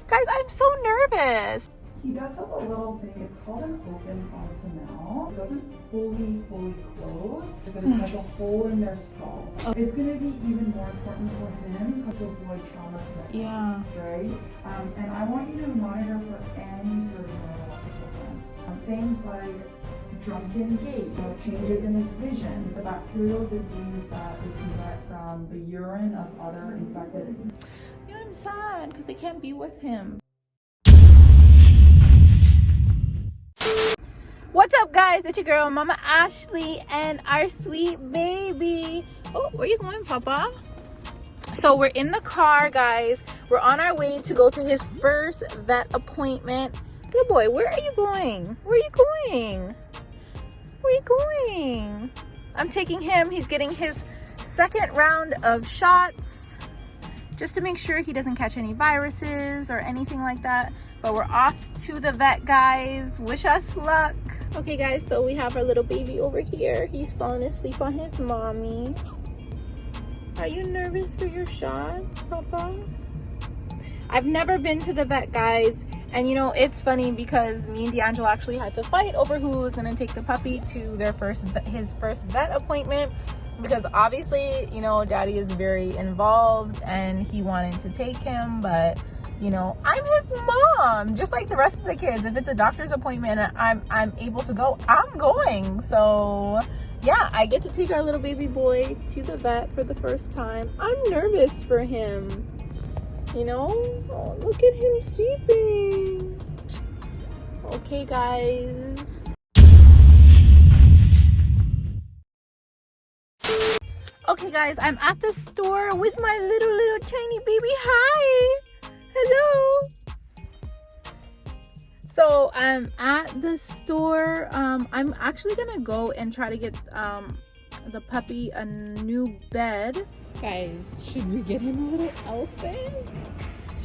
Guys, I'm so nervous. He does have a little thing, it's called an open fontanelle. It doesn't fully close, but it's like a hole in their skull. It's going to be even more important for him because to avoid trauma to that. Yeah. Right? And I want you to monitor for any sort of neurological signs. Things like drunken gait, changes in his vision, the bacterial disease that we can get from the urine of other infected. Yeah, I'm sad because they can't be with him. What's up, guys? It's your girl Mama Ashley and our sweet baby. Oh, where you going, Papa? So we're in the car, guys. We're on our way to go to his first vet appointment. Little boy, where are you going? Where are you going? Where are you going? I'm taking him. He's getting his second round of shots just to make sure he doesn't catch any viruses or anything like that. But we're off to the vet, guys. Wish us luck. Okay, guys, so we have our little baby over here. He's falling asleep on his mommy. Are you nervous for your shots, Papa? I've never been to the vet, guys. And you know, it's funny because me and D'Angelo actually had to fight over who was gonna take the puppy to his first vet appointment. Because obviously, you know, Daddy is very involved and he wanted to take him, but you know, I'm his mom, just like the rest of the kids. If it's a doctor's appointment and I'm able to go, I'm going. So yeah, I get to take our little baby boy to the vet for the first time. I'm nervous for him. You know, oh, look at him sleeping. Okay, guys. Okay, guys, I'm at the store with my little tiny baby. Hi. Hello. So I'm at the store. I'm actually gonna go and try to get the puppy a new bed. Guys, should we get him a little outfit?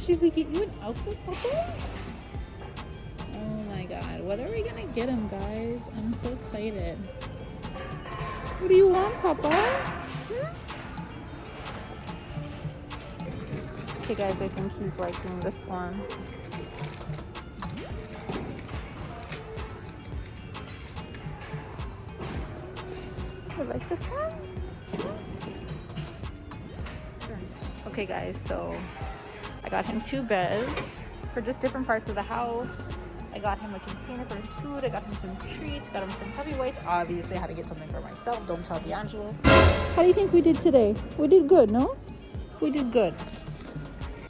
Should we get you an outfit, Papa? Oh my god, what are we gonna get him, guys? I'm so excited. What do you want, Papa? Okay, guys, I think he's liking this one. You like this one? Okay, guys, so I got him 2 beds for just different parts of the house. I got him a container for his food. I got him some treats. Got him some puppy weights. Obviously, I had to get something for myself. Don't tell D'Angelo. How do you think we did today? We did good, no? We did good.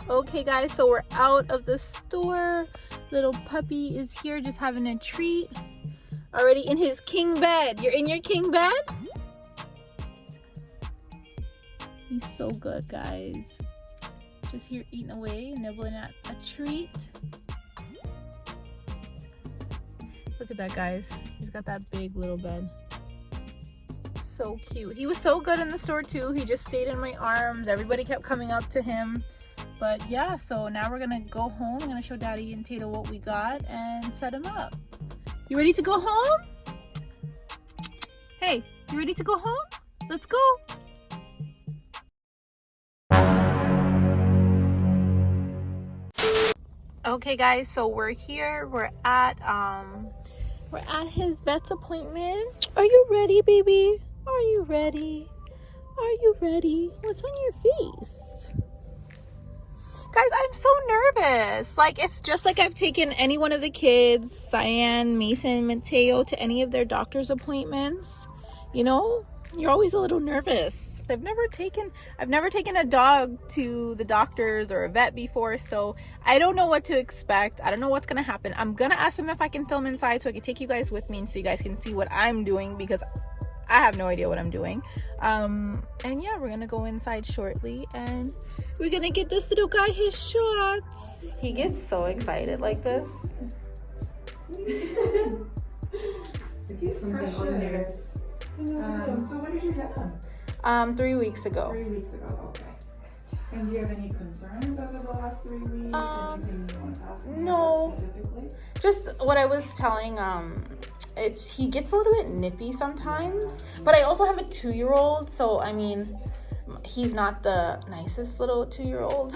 Okay, guys, so we're out of the store. Little puppy is here just having a treat. Already in his king bed. You're in your king bed? He's so good, guys. Just here eating away, nibbling at a treat. Look at that, guys. He's got that big little bed. So cute. He was so good in the store too. He just stayed in my arms. Everybody kept coming up to him. But yeah, so now we're gonna go home. I'm gonna show Daddy and Tato what we got and set him up. You ready to go home? Hey, you ready to go home? Let's go. Okay, guys, so we're here. We're at his vet's appointment. Are you ready, baby? Are you ready? Are you ready? What's on your face? Guys, I'm so nervous. Like, it's just like I've taken any one of the kids, Cyan, Mason, Mateo, to any of their doctor's appointments. You know, you're always a little nervous. I've never taken a dog to the doctors or a vet before, so I don't know what to expect. I don't know what's gonna happen. I'm gonna ask them if I can film inside so I can take you guys with me and so you guys can see what I'm doing, because I have no idea what I'm doing. And yeah, we're gonna go inside shortly and we're gonna get this little guy his shots. He gets so excited like this. He's precious. So when did you get him? 3 weeks ago. 3 weeks ago, okay. And do you have any concerns as of the last 3 weeks? Anything you want to ask me no. Specifically? Just what I was telling, he gets a little bit nippy sometimes, but I also have a 2-year-old, so I mean, he's not the nicest little 2-year-old.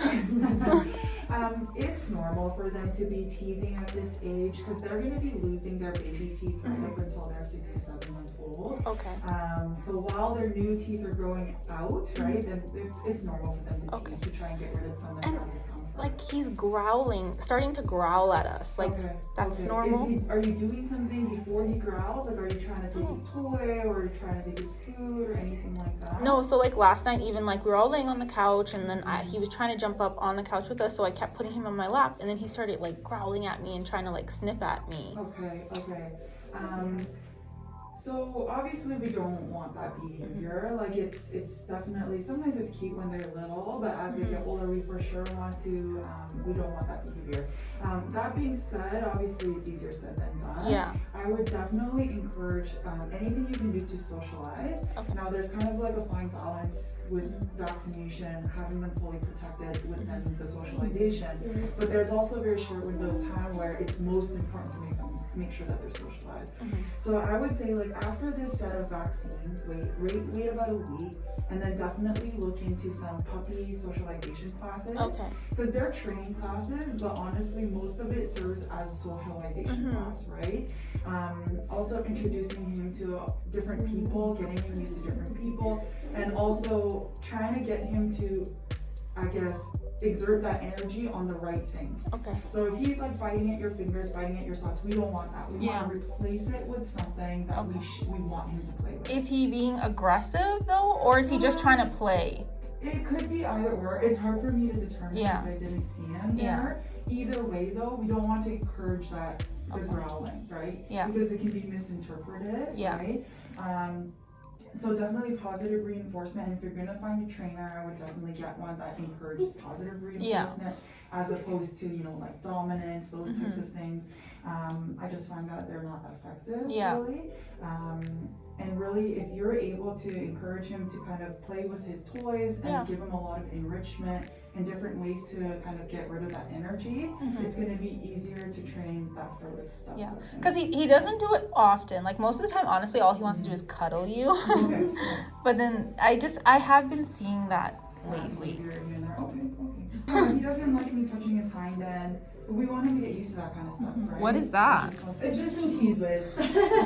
It's normal for them to be teething at this age because they're going to be losing their baby teeth right up until they're 6 to 7 months old. Okay. So while their new teeth are growing out, right, then it's normal for them to Okay. teeth to try and get rid of some of that discomfort. Like he's growling, starting to growl at us. Like that's normal. Are you doing something before he growls? Like, are you trying to take his toy, or are you trying to take his food, or anything like that? No. So like last night, even like we were all laying on the couch, and then he was trying to jump up on the couch with us, so I kept putting him on my lap, and then he started like growling at me and trying to like sniff at me. Okay. So obviously we don't want that behavior. Like it's definitely, sometimes it's cute when they're little, but as they get older, we for sure want to, we don't want that behavior. That being said, obviously it's easier said than done. Yeah. I would definitely encourage anything you can do to socialize. Okay. Now there's kind of like a fine balance with vaccination, having them fully protected within the socialization. But there's also a very short window of time where it's most important to make sure that they're socialized. So I would say, like, after this set of vaccines, wait about a week, and then definitely look into some puppy socialization classes. Okay. Because they're training classes, but honestly most of it serves as a socialization class, right? Also introducing him to different people, getting him used to different people, and also trying to get him to, I guess, exert that energy on the right things. Okay. So if he's like biting at your fingers, biting at your socks, we don't want that. We want to replace it with something that we want him to play with. Is he being aggressive though, or is he just trying to play? It could be either or. It's hard for me to determine because I didn't see him there. Either way though, we don't want to encourage the growling, right? Yeah. Because it can be misinterpreted, right? So definitely positive reinforcement. And if you're gonna find a trainer, I would definitely get one that encourages positive reinforcement as opposed to, like dominance, those types of things. I just find that they're not effective, really. And really, if you're able to encourage him to kind of play with his toys and give him a lot of enrichment and different ways to kind of get rid of that energy, it's going to be easier to train that sort of stuff. Yeah, because he doesn't do it often. Like most of the time, honestly, all he wants to do is cuddle you. But then I have been seeing that lately. He doesn't like me touching his hind end. We want him to get used to that kind of stuff, right? What is that? It's just some cheese whiz.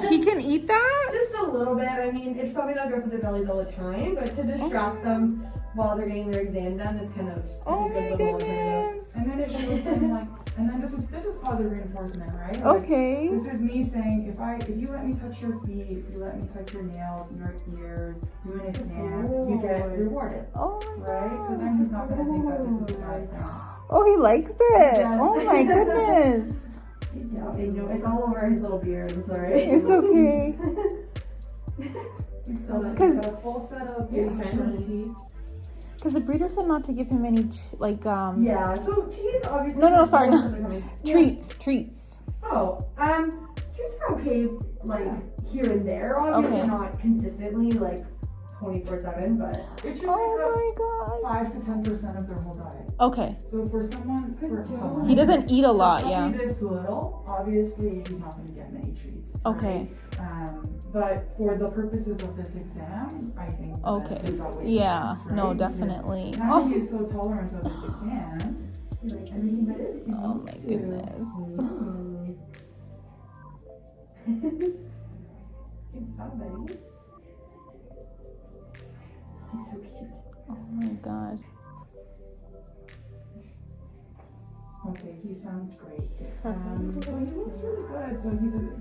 He can eat that? Just a little bit. I mean, it's probably not good for their bellies all the time, but to distract them while they're getting their exam done, it's kind of oh my goodness. And then it shows them like, and then this is positive reinforcement, right? Okay. Like, this is me saying, if you let me touch your feet, if you let me touch your nails, your ears, do an exam, you get rewarded. Oh my God. Right? So then he's not gonna think that this is a bad thing. Oh, he likes it. Oh my goodness. Yeah, I know. It's all over his little beard. I'm sorry. It's okay. He's got a full set of teeth. Because the breeder said not to give him any Yeah, so cheese obviously. No, sorry. Treats. Oh, treats are okay, like here and there. Obviously not consistently, like 24/7, but it should make up 5 to 10% of their whole diet. Okay. So for someone he doesn't eat a lot, this little, obviously he's not going to get many treats. Okay. Right? But for the purposes of this exam, I think it's always best, right? No, definitely. Now he is so tolerant of this exam. Like everything that is. Oh my goodness. Good job, buddy. He's so cute. Oh my God. Okay, he sounds great. So he looks really good. So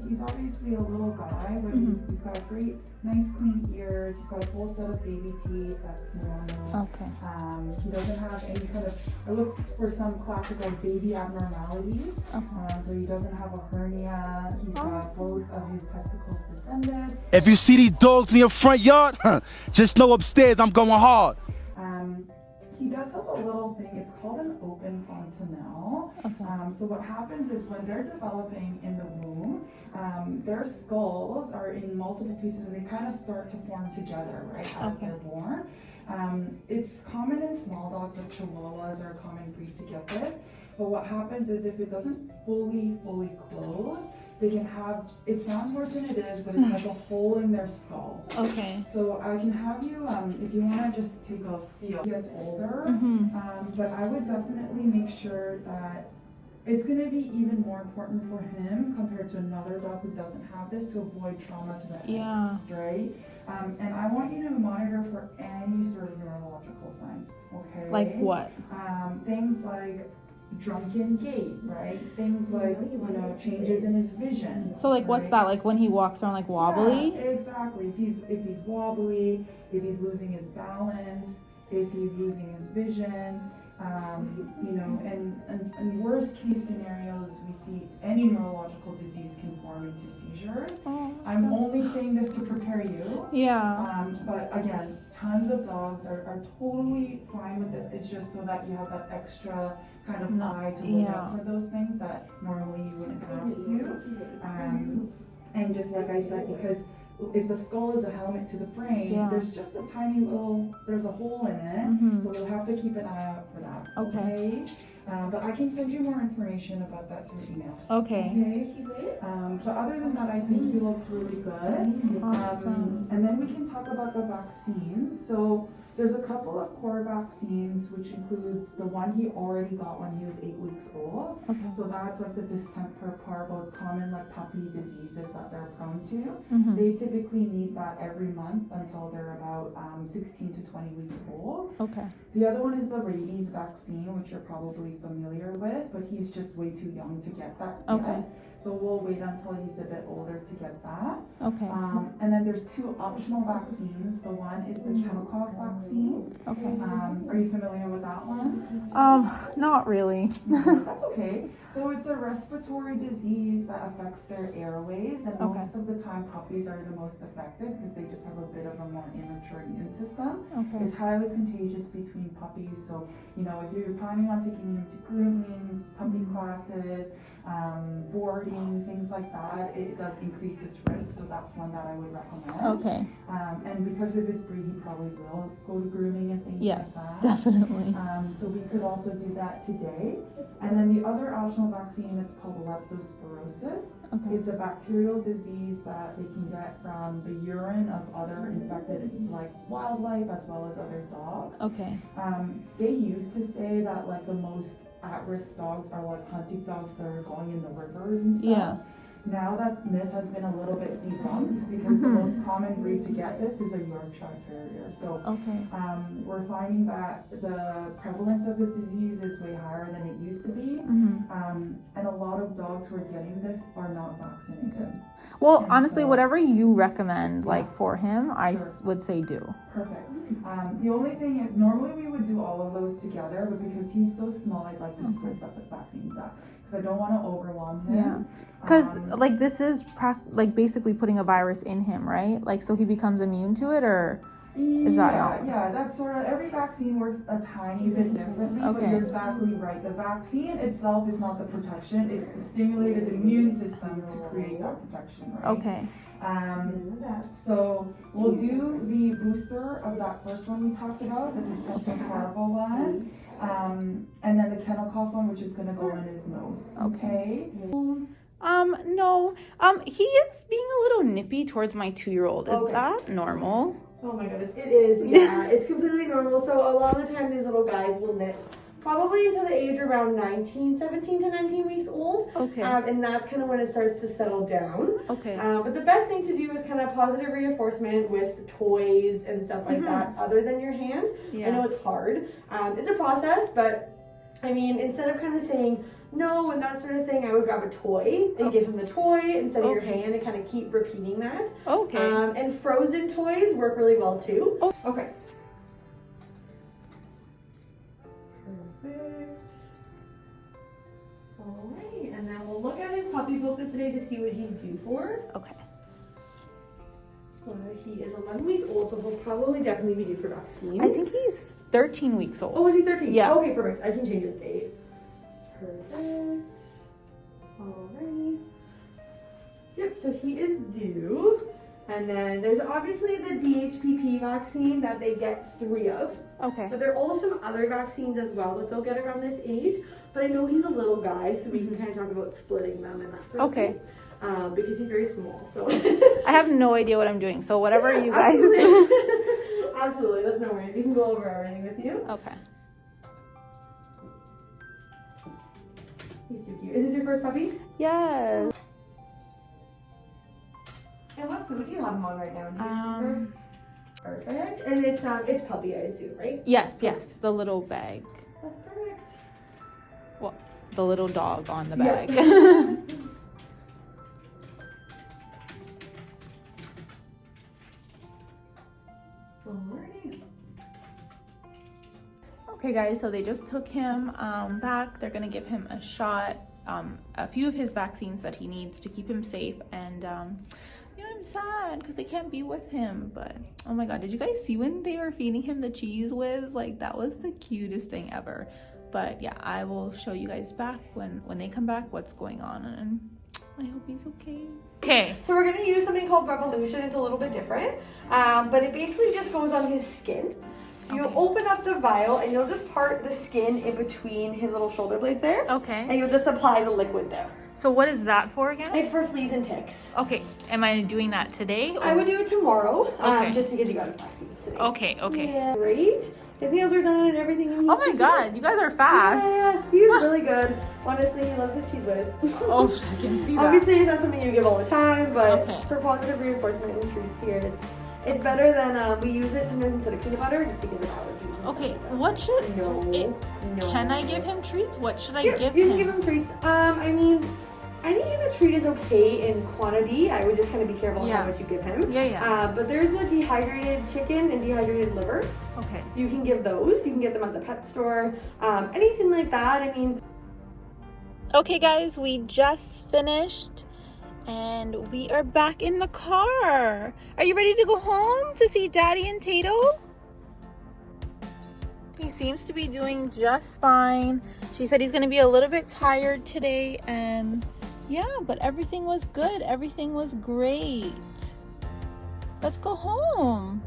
he's obviously a little guy, but he's got great, nice clean ears. He's got a full set of baby teeth. That's normal. Okay. He doesn't have any kind of, it looks for some classical baby abnormalities. So he doesn't have a hernia. He's got both of his testicles descended. If you see these dogs in your front yard, just know upstairs I'm going hard. He does have a little thing, it's called an open fontanelle. So what happens is when they're developing in the womb, their skulls are in multiple pieces and they kind of start to form together, right, as they're born. It's common in small dogs, like Chihuahuas are a common breed to get this. But what happens is if it doesn't fully close, they can have, it sounds worse than it is, but it's like a hole in their skull. Okay. So I can have you, if you want to just take a feel. He gets older, but I would definitely make sure that it's going to be even more important for him compared to another dog who doesn't have this to avoid trauma to the head. Yeah. Right? And I want you to monitor for any sort of neurological signs, okay? Like what? Things like drunken gait, right? Things like, changes in his vision. So like what's that? Like when he walks around like wobbly? Yeah, exactly. If he's wobbly, if he's losing his balance, if he's losing his vision, and worst case scenarios, we see any neurological disease can form into seizures. I'm only saying this to prepare you. Yeah. But again, tons of dogs are totally fine with this. It's just so that you have that extra kind of eye to look out for those things that normally you wouldn't have to. And just like I said, because if the skull is a helmet to the brain, there's just a tiny little, there's a hole in it, so we'll have to keep an eye out for that. Okay. But I can send you more information about that through email. Okay. But other than that, I think he looks really good. Awesome. And then we can talk about the vaccines. So there's a couple of core vaccines, which includes the one he already got when he was 8 weeks old. Okay. So that's like the distemper, parvo's, common like puppy diseases that they're prone to. They typically need that every month until they're about 16 to 20 weeks old. Okay. The other one is the rabies vaccine, which you're probably familiar with, but he's just way too young to get that yet. So we'll wait until he's a bit older to get that. Okay. And then there's 2 optional vaccines. The one is the kennel cough vaccine. Okay. Are you familiar with that one? Not really. That's okay. So it's a respiratory disease that affects their airways, and most of the time puppies are the most affected because they just have a bit of a more immature immune system. Okay. It's highly contagious between puppies, so if you're planning on taking them to grooming, puppy classes, boarding, things like that, it does increase his risk, so that's one that I would recommend. Okay. And because of his breed, he probably will go to grooming and things like that. Yes, definitely. So we could also do that today. And then the other optional vaccine, it's called leptospirosis. Okay. It's a bacterial disease that they can get from the urine of other infected like wildlife as well as other dogs. Okay. They used to say that like the most at-risk dogs are like hunting dogs that are going in the rivers and stuff. Yeah. Now that myth has been a little bit debunked because the most common breed to get this is a Yorkshire Terrier. So we're finding that the prevalence of this disease is way higher than it used to be. And a lot of dogs who are getting this are not vaccinated. Well, and honestly, whatever you recommend, like for him, I would say do. Perfect. The only thing is, normally we would do all of those together, but because he's so small, I'd like to split the vaccines up because I don't want to overwhelm him. Yeah. Because like this is like basically putting a virus in him, right? Like so he becomes immune to it, or is that not? Yeah, that's sort of, every vaccine works a tiny bit differently, but you're exactly right. The vaccine itself is not the protection, it's to stimulate his immune system to create that protection, right? Okay. So we'll do the booster of that first one we talked about, the distemper parvo one, and then the kennel cough one, which is going to go in his nose. Okay. No. He is being a little nippy towards my 2-year-old. Is that normal? Oh my goodness, it is. Yeah, it's completely normal. So a lot of the time these little guys will nip probably until the age around 17 to 19 weeks old. Okay. And that's kind of when it starts to settle down. Okay. But the best thing to do is kind of positive reinforcement with toys and stuff like that other than your hands. Yeah. I know it's hard. It's a process, but I mean, instead of kind of saying no and that sort of thing, I would grab a toy and give him the toy instead of your hand and kind of keep repeating that. Okay. And frozen toys work really well too. Okay. Perfect. Alright, and then we'll look at his puppy booklet today to see what he's due for. Okay. He is 11 weeks old, so he'll probably definitely be due for vaccines. I think he's 13 weeks old. Oh, is he 13? Yeah. Okay, perfect. I can change his date. Perfect. Alrighty. Yep, so he is due. And then there's obviously the DHPP vaccine that they get 3 of. Okay. But there are also some other vaccines as well that they'll get around this age. But I know he's a little guy, so we can kind of talk about splitting them and that sort of thing. because he's very small. So I have no idea what I'm doing. So whatever you guys. Absolutely. Absolutely. That's no worries. We can go over everything with you. Okay. He's too cute. Is this your first puppy? Yes. And what food do you have him on right now? Do you remember? Perfect. And it's puppy, I assume, right? Yes, yes. The little bag. That's perfect. Well, the little dog on the bag. Yep. Alrighty. Okay guys, so they just took him back. They're gonna give him a shot, a few of his vaccines that he needs to keep him safe. And yeah, I'm sad because they can't be with him, but oh my god, did you guys see when they were feeding him the cheese whiz? Like, that was the cutest thing ever. But yeah, I will show you guys back when they come back what's going on, and I hope he's okay. Okay. So we're gonna use something called Revolution. It's a little bit different, but it basically just goes on his skin. So you'll open up the vial and you'll just part the skin in between his little shoulder blades there. Okay. And you'll just apply the liquid there. So what is that for again? It's for fleas and ticks. Okay. Am I doing that today? I would do it tomorrow, Okay. just because you got his vaccines today. Okay, okay. Yeah, great. His nails are done and everything. Oh my god, you guys are fast. Yeah, he's really good. Honestly, he loves his cheese whiz. Oh, I can see that. Obviously, it's not something you give all the time, but Okay. for positive reinforcement and treats here, it's better than we use it sometimes instead of peanut butter just because of allergies. And Okay, stuff like that. what should No. Can I give him treats? What should I Yeah, give you him? can give him treats. I mean, any kind of treat is okay in quantity. I would just kind of be careful Yeah. how much you give him. Yeah, yeah. But there's the dehydrated chicken and dehydrated liver. Okay. You can give those. You can get them at the pet store. Anything like that. I mean. Okay, guys, we just finished and we are back in the car. Are you ready to go home to see Daddy and Tato? He seems to be doing just fine. She said he's going to be a little bit tired today, and yeah, but everything was good. Everything was great. Let's go home.